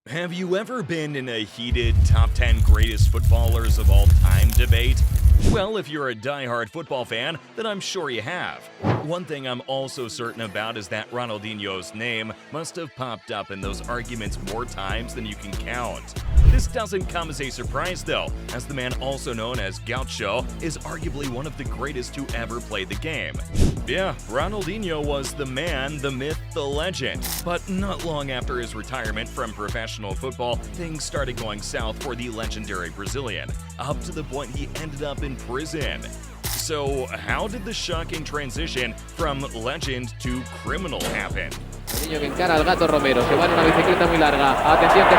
Have you ever been in a heated top 10 greatest footballers of all time debate? Well, if you're a die-hard football fan, then I'm sure you have. One thing I'm also certain about is that Ronaldinho's name must have popped up in those arguments more times than you can count. This doesn't come as a surprise though, as the man also known as Gaucho is arguably one of the greatest to ever play the game. Yeah, Ronaldinho was the man, the myth, the legend. But not long after his retirement from professional football, things started going south for the legendary Brazilian, up to the point he ended up in prison. So how did the shocking transition from legend to criminal happen? Ronaldinho que encara al gato Romero, se va en una bicicleta muy larga. Atención que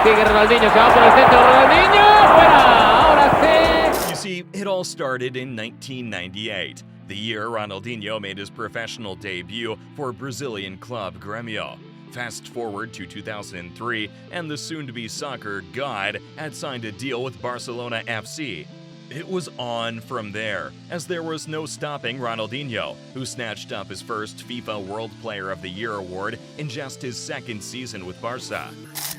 sigue Ronaldinho, se va por el centro, Ronaldinho, fuera, ahora sí. You see, it all started in 1998, the year Ronaldinho made his professional debut for Brazilian club Grêmio. Fast forward to 2003, and the soon-to-be soccer god had signed a deal with Barcelona FC. It was on from there, as there was no stopping Ronaldinho, who snatched up his first FIFA World Player of the Year award in just his second season with Barca.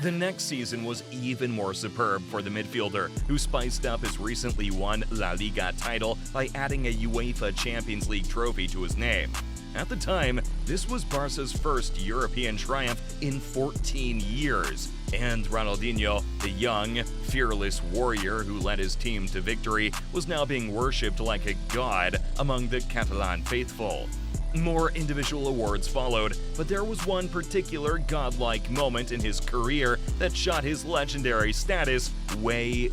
The next season was even more superb for the midfielder, who spiced up his recently won La Liga title by adding a UEFA Champions League trophy to his name. At the time, this was Barca's first European triumph in 14 years, and Ronaldinho, the young, fearless warrior who led his team to victory, was now being worshipped like a god among the Catalan faithful. More individual awards followed, but there was one particular godlike moment in his career that shot his legendary status way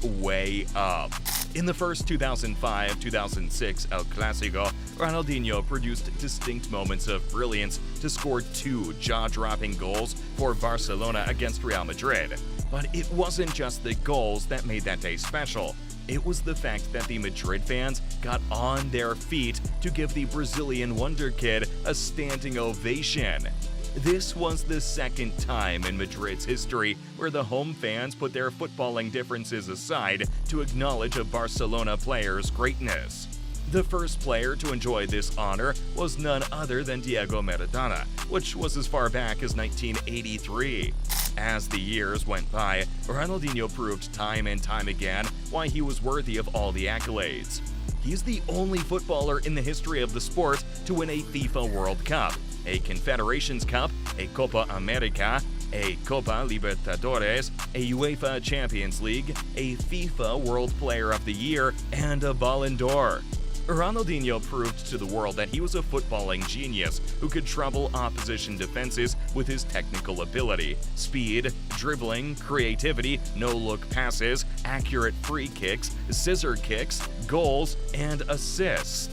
up. In the first 2005-2006 El Clásico, Ronaldinho produced distinct moments of brilliance to score two jaw-dropping goals for Barcelona against Real Madrid. But it wasn't just the goals that made that day special. It was the fact that the Madrid fans got on their feet to give the Brazilian wonder kid a standing ovation. This was the second time in Madrid's history where the home fans put their footballing differences aside to acknowledge a Barcelona player's greatness. The first player to enjoy this honor was none other than Diego Maradona, which was as far back as 1983. As the years went by, Ronaldinho proved time and time again why he was worthy of all the accolades. He's the only footballer in the history of the sport to win a FIFA World Cup, a Confederations Cup, a Copa America, a Copa Libertadores, a UEFA Champions League, a FIFA World Player of the Year, and a Ballon d'Or. Ronaldinho proved to the world that he was a footballing genius who could trouble opposition defenses with his technical ability, speed, dribbling, creativity, no-look passes, accurate free kicks, scissor kicks, goals, and assists.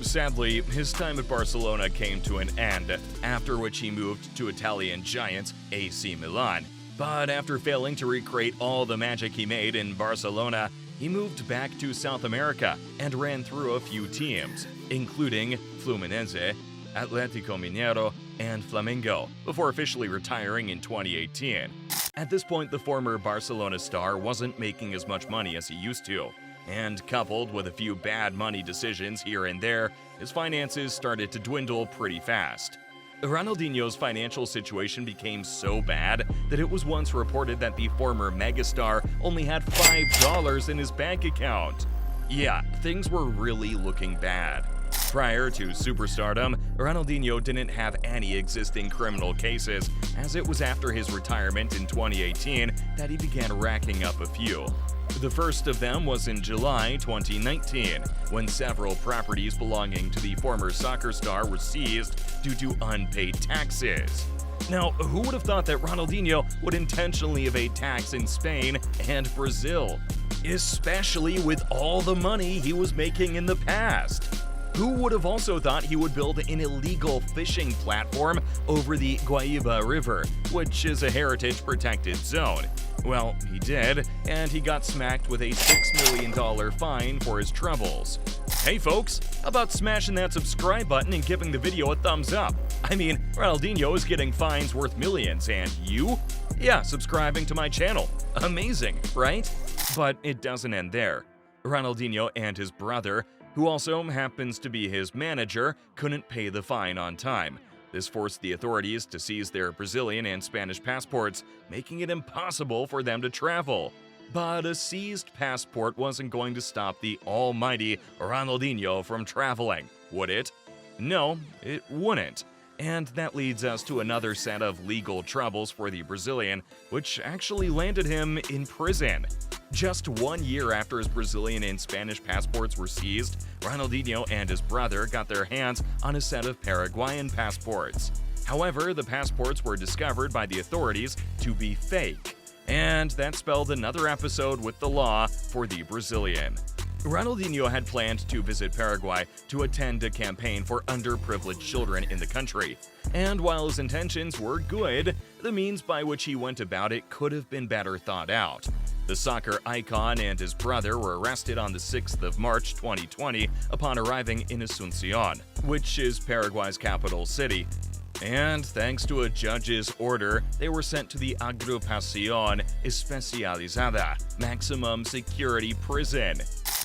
Sadly, his time at Barcelona came to an end, after which he moved to Italian giants AC Milan. But after failing to recreate all the magic he made in Barcelona, he moved back to South America and ran through a few teams, including Fluminense, Atlético Mineiro, and Flamengo, before officially retiring in 2018. At this point, the former Barcelona star wasn't making as much money as he used to, and coupled with a few bad money decisions here and there, his finances started to dwindle pretty fast. Ronaldinho's financial situation became so bad that it was once reported that the former megastar only had $5 in his bank account. Yeah, things were really looking bad. Prior to superstardom, Ronaldinho didn't have any existing criminal cases, as it was after his retirement in 2018 that he began racking up a few. The first of them was in July 2019, when several properties belonging to the former soccer star were seized due to unpaid taxes. Now, who would have thought that Ronaldinho would intentionally evade tax in Spain and Brazil, especially with all the money he was making in the past? Who would have also thought he would build an illegal fishing platform over the Guaíba River, which is a heritage-protected zone? Well, he did, and he got smacked with a $6 million fine for his troubles. Hey folks, how about smashing that subscribe button and giving the video a thumbs up? I mean, Ronaldinho is getting fines worth millions, and you? Yeah, subscribing to my channel. Amazing, right? But it doesn't end there. Ronaldinho and his brother, who also happens to be his manager, couldn't pay the fine on time, This forced the authorities to seize their Brazilian and Spanish passports, making it impossible for them to travel. But a seized passport wasn't going to stop the almighty Ronaldinho from traveling, would it? No, it wouldn't. And that leads us to another set of legal troubles for the Brazilian, which actually landed him in prison. Just 1 year after his Brazilian and Spanish passports were seized, Ronaldinho and his brother got their hands on a set of Paraguayan passports. However, the passports were discovered by the authorities to be fake. And that spelled another episode with the law for the Brazilian. Ronaldinho had planned to visit Paraguay to attend a campaign for underprivileged children in the country. And while his intentions were good, the means by which he went about it could have been better thought out. The soccer icon and his brother were arrested on the 6th of March 2020 upon arriving in Asunción, which is Paraguay's capital city. And thanks to a judge's order, they were sent to the Agrupación Especializada maximum security prison.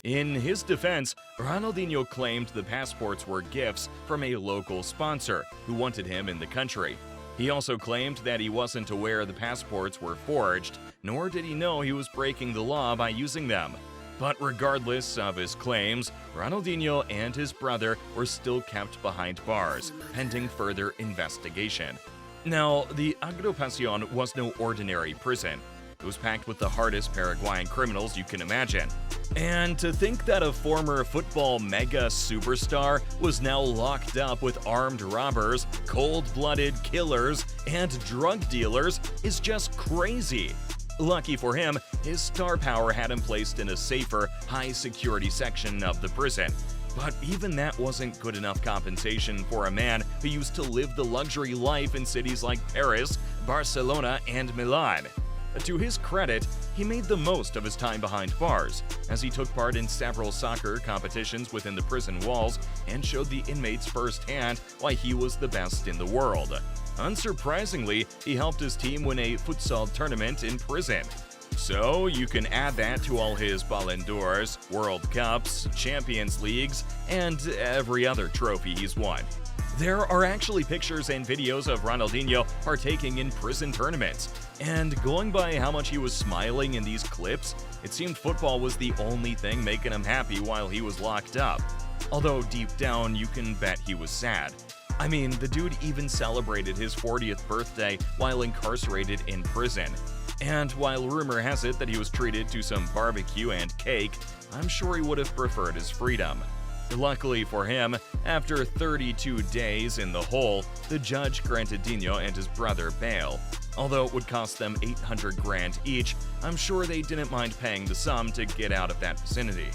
In his defense, Ronaldinho claimed the passports were gifts from a local sponsor who wanted him in the country. He also claimed that he wasn't aware the passports were forged, nor did he know he was breaking the law by using them. But regardless of his claims, Ronaldinho and his brother were still kept behind bars, pending further investigation. Now, the Agrupación was no ordinary prison. It was packed with the hardest Paraguayan criminals you can imagine. And to think that a former football mega superstar was now locked up with armed robbers, cold-blooded killers, and drug dealers is just crazy. Lucky for him, his star power had him placed in a safer, high-security section of the prison. But even that wasn't good enough compensation for a man who used to live the luxury life in cities like Paris, Barcelona, and Milan. To his credit, he made the most of his time behind bars, as he took part in several soccer competitions within the prison walls and showed the inmates firsthand why he was the best in the world. Unsurprisingly, he helped his team win a futsal tournament in prison. So you can add that to all his Ballon d'Ors, World Cups, Champions Leagues, and every other trophy he's won. There are actually pictures and videos of Ronaldinho partaking in prison tournaments. And going by how much he was smiling in these clips, it seemed football was the only thing making him happy while he was locked up. Although deep down, you can bet he was sad. I mean, the dude even celebrated his 40th birthday while incarcerated in prison. And while rumor has it that he was treated to some barbecue and cake, I'm sure he would have preferred his freedom. Luckily for him, after 32 days in the hole, the judge granted Dinho and his brother bail. Although it would cost them $800,000 each, I'm sure they didn't mind paying the sum to get out of that vicinity.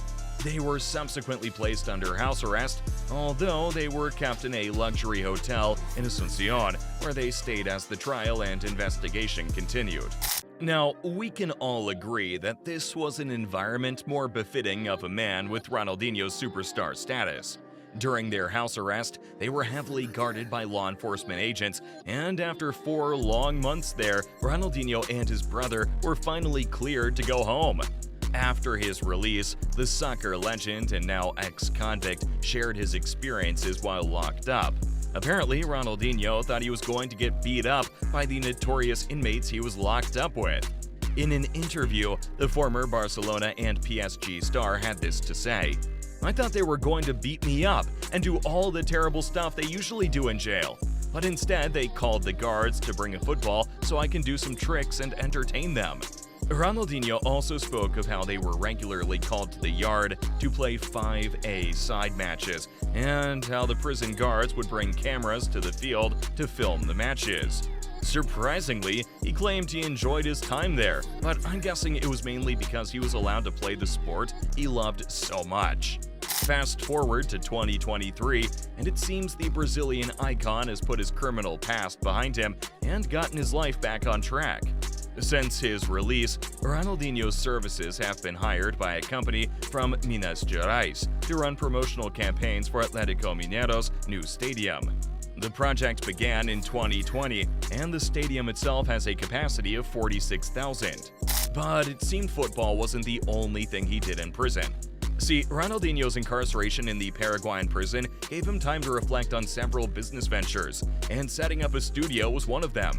They were subsequently placed under house arrest, although they were kept in a luxury hotel in Asunción, where they stayed as the trial and investigation continued. Now, we can all agree that this was an environment more befitting of a man with Ronaldinho's superstar status. During their house arrest, they were heavily guarded by law enforcement agents, and after 4 long months there, Ronaldinho and his brother were finally cleared to go home. After his release, the soccer legend and now ex-convict shared his experiences while locked up. Apparently, Ronaldinho thought he was going to get beat up by the notorious inmates he was locked up with. In an interview, the former Barcelona and PSG star had this to say: "I thought they were going to beat me up and do all the terrible stuff they usually do in jail. But instead, they called the guards to bring a football so I can do some tricks and entertain them." Ronaldinho also spoke of how they were regularly called to the yard to play 5A side matches, and how the prison guards would bring cameras to the field to film the matches. Surprisingly, he claimed he enjoyed his time there, but I'm guessing it was mainly because he was allowed to play the sport he loved so much. Fast forward to 2023, and it seems the Brazilian icon has put his criminal past behind him and gotten his life back on track. Since his release, Ronaldinho's services have been hired by a company from Minas Gerais to run promotional campaigns for Atlético Mineiro's new stadium. The project began in 2020, and the stadium itself has a capacity of 46,000. But it seemed football wasn't the only thing he did in prison. See, Ronaldinho's incarceration in the Paraguayan prison gave him time to reflect on several business ventures, and setting up a studio was one of them.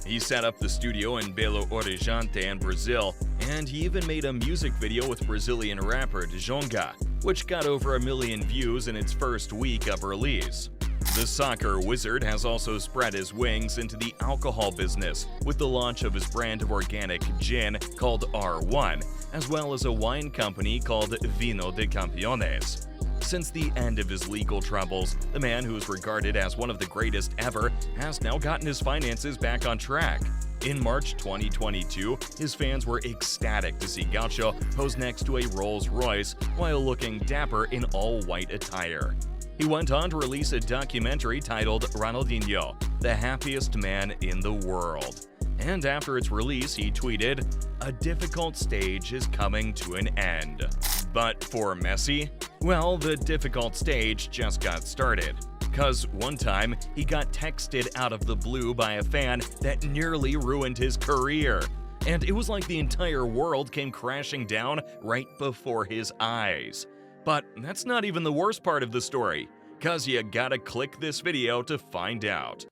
He set up the studio in Belo Horizonte in Brazil, and he even made a music video with Brazilian rapper Djonga, which got over 1 million views in its first week of release. The soccer wizard has also spread his wings into the alcohol business with the launch of his brand of organic gin called R1, as well as a wine company called Vino de Campeones. Since the end of his legal troubles, the man who is regarded as one of the greatest ever has now gotten his finances back on track. In March 2022, his fans were ecstatic to see Gaucho pose next to a Rolls-Royce while looking dapper in all-white attire. He went on to release a documentary titled Ronaldinho, the happiest man in the world. And after its release, he tweeted, "A difficult stage is coming to an end." But for Messi, well, the difficult stage just got started. Cause one time, he got texted out of the blue by a fan that nearly ruined his career. And it was like the entire world came crashing down right before his eyes. But that's not even the worst part of the story, cause you gotta click this video to find out.